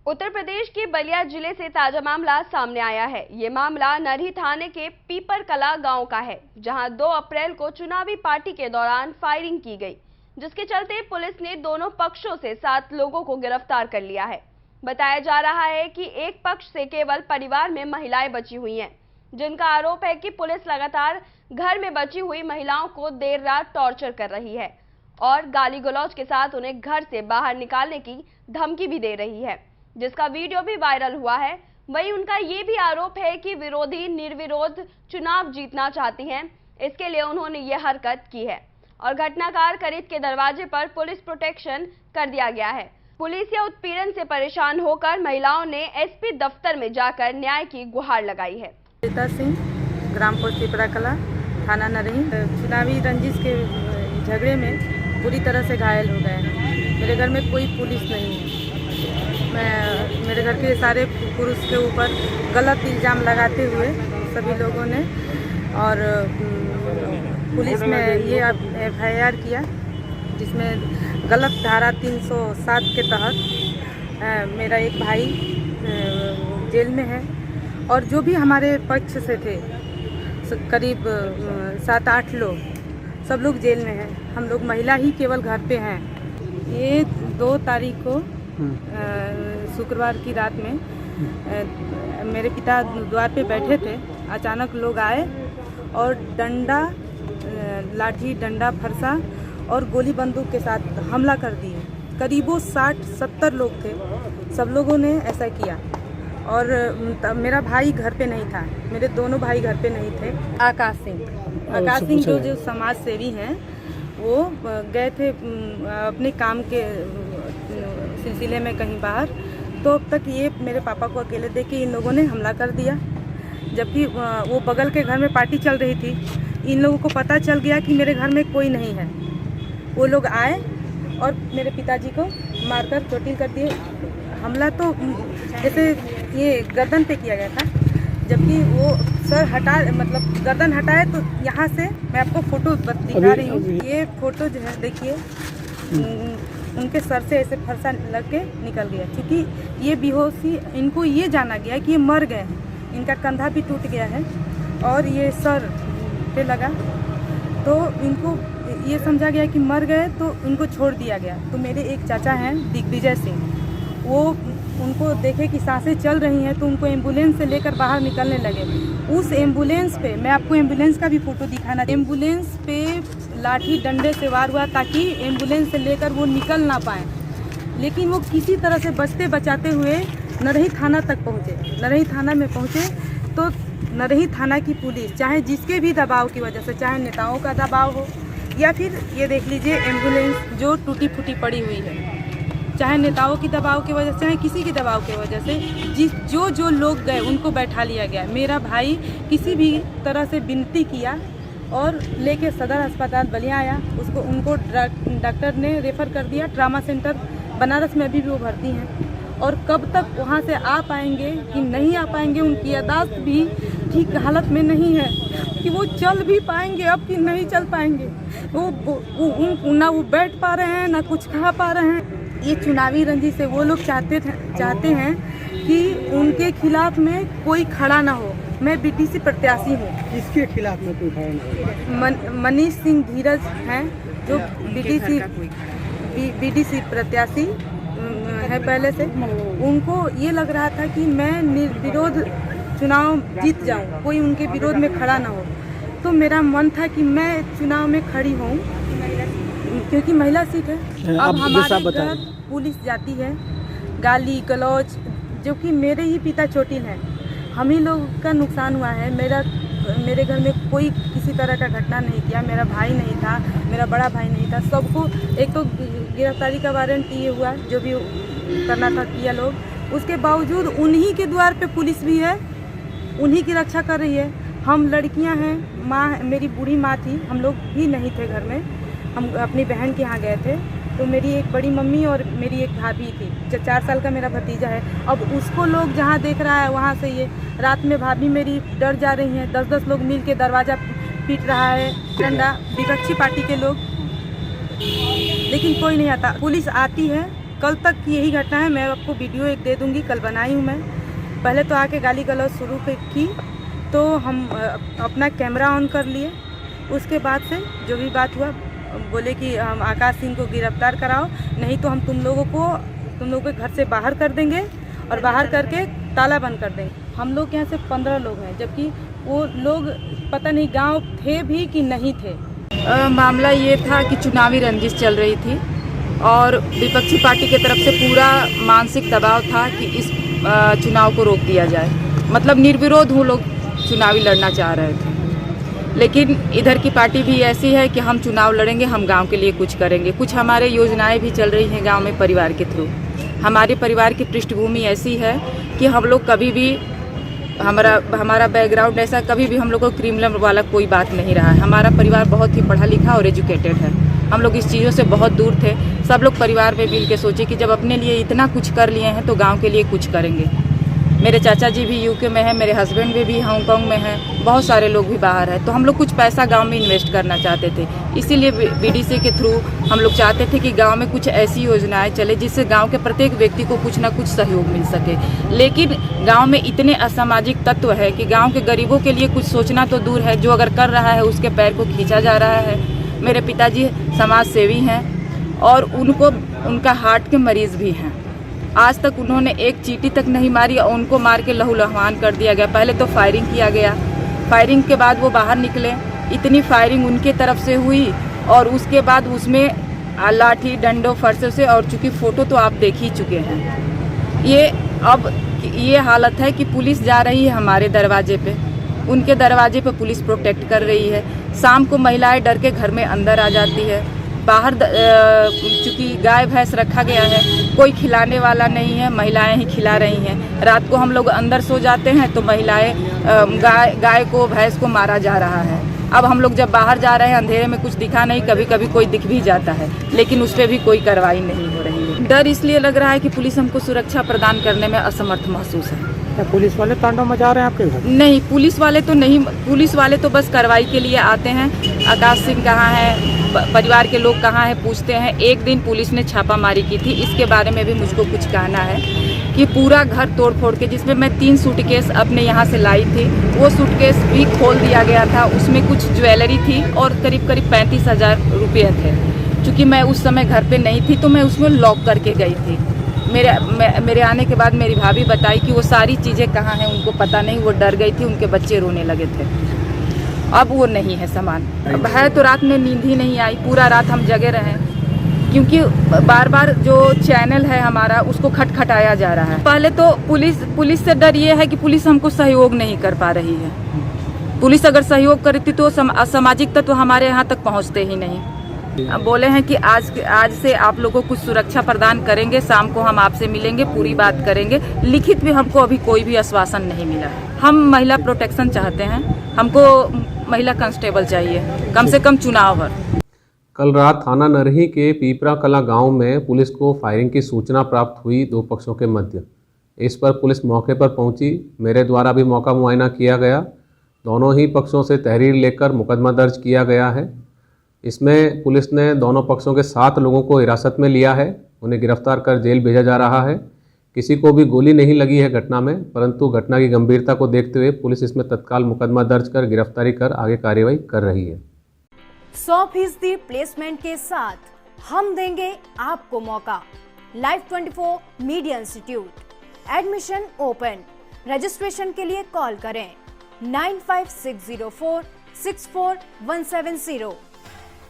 उत्तर प्रदेश के बलिया जिले से ताजा मामला सामने आया है। ये मामला नरही थाने के पीपर कला गांव का है, जहां 2 अप्रैल को चुनावी पार्टी के दौरान फायरिंग की गई, जिसके चलते पुलिस ने दोनों पक्षों से 7 लोगों को गिरफ्तार कर लिया है। बताया जा रहा है कि एक पक्ष से केवल परिवार में महिलाएं बची हुई हैं, जिनका आरोप है कि पुलिस लगातार घर में बची हुई महिलाओं को देर रात टॉर्चर कर रही है और गाली गलौज के साथ उन्हें घर से बाहर निकालने की धमकी भी दे रही है, जिसका वीडियो भी वायरल हुआ है। वहीं उनका ये भी आरोप है कि विरोधी निर्विरोध चुनाव जीतना चाहती हैं, इसके लिए उन्होंने ये हरकत की है और घटनाकार खरीद के दरवाजे पर पुलिस प्रोटेक्शन कर दिया गया है। पुलिस या उत्पीड़न से परेशान होकर महिलाओं ने एसपी दफ्तर में जाकर न्याय की गुहार लगाई है। रीता सिंह, ग्राम पोस्ट पिपरा कला, थाना नरही, चुनावी रंजिश के झगड़े में बुरी तरह से घायल हो गए हैं। मेरे घर में कोई पुलिस नहीं है। मेरे घर के सारे पुरुष के ऊपर गलत इल्ज़ाम लगाते हुए सभी लोगों ने और पुलिस में ये FIR किया, जिसमें गलत धारा 307 के तहत मेरा एक भाई जेल में है और जो भी हमारे पक्ष से थे करीब 7-8 लोग, सब लोग जेल में हैं। हम लोग महिला ही केवल घर पे हैं। ये 2 तारीख को शुक्रवार की रात में मेरे पिता द्वार पे बैठे थे। अचानक लोग आए और डंडा, लाठी डंडा, फरसा और गोली बंदूक के साथ हमला कर दिए। करीबों 60-70 लोग थे। सब लोगों ने ऐसा किया और मेरा भाई घर पे नहीं था, मेरे दोनों भाई घर पे नहीं थे। आकाश सिंह जो समाज सेवी हैं, वो गए थे अपने काम के सिलसिले में कहीं बाहर, तो अब तक ये मेरे पापा को अकेले देख के इन लोगों ने हमला कर दिया। जबकि वो बगल के घर में पार्टी चल रही थी। इन लोगों को पता चल गया कि मेरे घर में कोई नहीं है। वो लोग आए और मेरे पिताजी को मारकर चोटिल कर दिए। हमला तो जैसे ये गर्दन पे किया गया था, जबकि वो सर हटा, मतलब गर्दन हटाए तो यहाँ से मैं आपको फोटो दिखा रही हूँ। ये फोटो जो है देखिए, उनके सर से ऐसे फरसा लग के निकल गया, क्योंकि ये बेहोशी, इनको ये जाना गया कि ये मर गए हैं। इनका कंधा भी टूट गया है और ये सर पे लगा, तो इनको ये समझा गया कि मर गए तो इनको छोड़ दिया गया। तो मेरे एक चाचा हैं दिग्विजय सिंह, वो उनको देखे कि सांसें चल रही हैं तो उनको एम्बुलेंस से लेकर बाहर निकलने लगे। उस एम्बुलेंस पे, मैं आपको एम्बुलेंस का भी फोटो दिखाना, एम्बुलेंस पे लाठी डंडे से वार हुआ ताकि एम्बुलेंस से लेकर वो निकल ना पाए। लेकिन वो किसी तरह से बचते बचाते हुए नरही थाना तक पहुँचे। नरही थाना में पहुँचे तो नरही थाना की पुलिस, चाहे जिसके भी दबाव की वजह से, चाहे नेताओं का दबाव हो या फिर ये देख लीजिए एम्बुलेंस जो टूटी फूटी पड़ी हुई है, चाहे नेताओं की दबाव की वजह से, चाहे किसी की दबाव की वजह से, जो लोग गए उनको बैठा लिया गया। मेरा भाई किसी भी तरह से विनती किया और लेके सदर अस्पताल बलिया आया। उनको डॉक्टर ने रेफ़र कर दिया ट्रामा सेंटर बनारस में। अभी भी वो भर्ती हैं और कब तक वहाँ से आ पाएंगे कि नहीं आ पाएंगे, उनकी यादाश्त भी ठीक हालत में नहीं है कि वो चल भी पाएंगे अब कि नहीं चल पाएंगे। ना वो बैठ पा रहे हैं, ना कुछ खा पा रहे हैं। ये चुनावी रंजिश से वो लोग चाहते हैं कि उनके खिलाफ में कोई खड़ा ना हो। मैं BTC प्रत्याशी हूँ। किसके खिलाफ में कोई खड़ा ना हो? मनीष सिंह धीरज हैं, जो BTC प्रत्याशी है पहले से। उनको ये लग रहा था कि मैं निर्विरोध चुनाव जीत जाऊं, कोई उनके विरोध में खड़ा ना हो। तो मेरा मन था कि मैं चुनाव में खड़ी हूं, क्योंकि महिला सीट है। अब हमारे घर पुलिस जाती है, गाली गलौज, जो कि मेरे ही पिता चोटिल हैं। हम ही लोग का नुकसान हुआ है। मेरे घर में कोई किसी तरह का घटना नहीं किया। मेरा भाई नहीं था, मेरा बड़ा भाई नहीं था। सबको एक तो गिरफ्तारी का वारंट ये हुआ, जो भी करना था किया लोग। उसके बावजूद उन्हीं के द्वार पे पुलिस भी है, उन्हीं की रक्षा कर रही है। हम लड़कियां हैं, माँ, मेरी बूढ़ी माँ थी, हम लोग भी नहीं थे घर में। हम अपनी बहन के यहाँ गए थे, तो मेरी एक बड़ी मम्मी और मेरी एक भाभी थी। 4 साल का मेरा भतीजा है। अब उसको लोग जहाँ देख रहा है वहाँ से ये रात में भाभी मेरी डर जा रही हैं। 10-10 लोग मिल के दरवाज़ा पीट रहा है, डंडा, विपक्षी पार्टी के लोग, लेकिन कोई नहीं आता। पुलिस आती है कल तक की यही घटना है। मैं आपको वीडियो एक दे दूंगी, कल बनाई हूँ मैं। पहले तो आके गाली गलौज शुरू की, तो हम अपना कैमरा ऑन कर लिए। उसके बाद से जो भी बात हुआ, बोले कि हम आकाश सिंह को गिरफ्तार कराओ, नहीं तो हम तुम लोगों के घर से बाहर कर देंगे और बाहर करके ताला बंद कर देंगे। हम लोग यहाँ से 15 लोग हैं, जबकि वो लोग पता नहीं गांव थे भी कि नहीं थे। मामला ये था कि चुनावी रंजिश चल रही थी और विपक्षी पार्टी की तरफ से पूरा मानसिक दबाव था कि इस चुनाव को रोक दिया जाए। मतलब निर्विरोध वो लोग चुनावी लड़ना चाह रहे थे, लेकिन इधर की पार्टी भी ऐसी है कि हम चुनाव लड़ेंगे, हम गांव के लिए कुछ करेंगे। कुछ हमारे योजनाएं भी चल रही हैं गांव में परिवार के थ्रू। हमारे परिवार की पृष्ठभूमि ऐसी है कि हम लोग कभी भी हमारा बैकग्राउंड ऐसा, कभी भी हम लोग को क्रिमिनल वाला कोई बात नहीं रहा है। हमारा परिवार बहुत ही पढ़ा लिखा और एजुकेटेड है। हम लोग इस चीज़ों से बहुत दूर थे। सब लोग परिवार में मिल के सोचे कि जब अपने लिए इतना कुछ कर लिए हैं तो गांव के लिए कुछ करेंगे। मेरे चाचा जी भी यूके में हैं, मेरे हस्बैंड भी हांगकांग में हैं, बहुत सारे लोग भी बाहर हैं। तो हम लोग कुछ पैसा गांव में इन्वेस्ट करना चाहते थे। इसीलिए बीडीसी के थ्रू हम लोग चाहते थे कि गांव में कुछ ऐसी योजनाएं चले जिससे गांव के प्रत्येक व्यक्ति को कुछ ना कुछ सहयोग मिल सके। लेकिन गांव में इतने असामाजिक तत्व है कि गांव के गरीबों के लिए कुछ सोचना तो दूर है, जो अगर कर रहा है उसके पैर को खींचा जा रहा है। मेरे पिताजी समाज सेवी हैं और उनका हार्ट के मरीज़ भी हैं। आज तक उन्होंने एक चींटी तक नहीं मारी और उनको मार के लहूलुहान कर दिया गया। पहले तो फायरिंग किया गया, फायरिंग के बाद वो बाहर निकले, इतनी फायरिंग उनके तरफ से हुई और उसके बाद उसमें लाठी डंडों फरसे से, और चूँकि फ़ोटो तो आप देख ही चुके हैं। ये हालत है कि पुलिस जा रही है हमारे दरवाजे पे, उनके दरवाजे पे पुलिस प्रोटेक्ट कर रही है। शाम को महिलाएं डर के घर में अंदर आ जाती है। बाहर चूँकि गाय भैंस रखा गया है, कोई खिलाने वाला नहीं है, महिलाएं ही खिला रही हैं। रात को हम लोग अंदर सो जाते हैं तो महिलाएं गाय को भैंस को मारा जा रहा है। अब हम लोग जब बाहर जा रहे हैं अंधेरे में कुछ दिखा नहीं, कभी कभी कोई दिख भी जाता है, लेकिन उस पर भी कोई कार्रवाई नहीं हो रही है। डर इसलिए लग रहा है कि पुलिस हमको सुरक्षा प्रदान करने में असमर्थ महसूस है। क्या पुलिस वाले तांडव मचा रहे हैं आपके घर? नहीं, पुलिस वाले तो नहीं। पुलिस वाले तो बस कार्रवाई के लिए आते हैं। आकाश सिंह कहाँ है, परिवार के लोग कहाँ हैं, पूछते हैं। एक दिन पुलिस ने छापामारी की थी, इसके बारे में भी मुझको कुछ कहना है कि पूरा घर तोड़ फोड़ के, जिसमें मैं 3 सूटकेस अपने यहाँ से लाई थी, वो सूटकेस भी खोल दिया गया था। उसमें कुछ ज्वेलरी थी और करीब 35,000 रुपये थे। चूँकि मैं उस समय घर पे नहीं थी तो मैं उसमें लॉक करके गई थी। मेरे आने के बाद मेरी भाभी बताई कि वो सारी चीज़ें कहाँ हैं उनको पता नहीं, वो डर गई थी, उनके बच्चे रोने लगे थे। अब वो नहीं है सामान। अब है तो रात में नींद ही नहीं आई, पूरा रात हम जगे रहे, क्योंकि बार बार जो चैनल है हमारा उसको खटखटाया जा रहा है। पहले तो पुलिस से डर ये है कि पुलिस हमको सहयोग नहीं कर पा रही है। पुलिस अगर सहयोग करती तो असामाजिक तत्व हमारे यहाँ तक पहुँचते ही नहीं। बोले हैं कि आज से आप लोगों को कुछ सुरक्षा प्रदान करेंगे, शाम को हम आपसे मिलेंगे, पूरी बात करेंगे। लिखित भी हमको अभी कोई भी आश्वासन नहीं मिला। हम महिला प्रोटेक्शन चाहते हैं, हमको महिला कांस्टेबल चाहिए, कम से कम चुनाव भर। कल रात थाना नरही के पीपरा कला गांव में पुलिस को फायरिंग की सूचना प्राप्त हुई 2 पक्षों के मध्य। इस पर पुलिस मौके पर पहुंची। मेरे द्वारा भी मौका मुआयना किया गया। दोनों ही पक्षों से तहरीर लेकर मुकदमा दर्ज किया गया है। इसमें पुलिस ने दोनों पक्षों के 7 लोगों को हिरासत में लिया है। उन्हें गिरफ्तार कर जेल भेजा जा रहा है। किसी को भी गोली नहीं लगी है घटना में, परंतु घटना की गंभीरता को देखते हुए पुलिस इसमें तत्काल मुकदमा दर्ज कर गिरफ्तारी कर आगे कार्रवाई कर रही है। 100% प्लेसमेंट के साथ हम देंगे आपको मौका। Live 24 media institute, admission open. Registration के लिए कॉल करें 9560464170।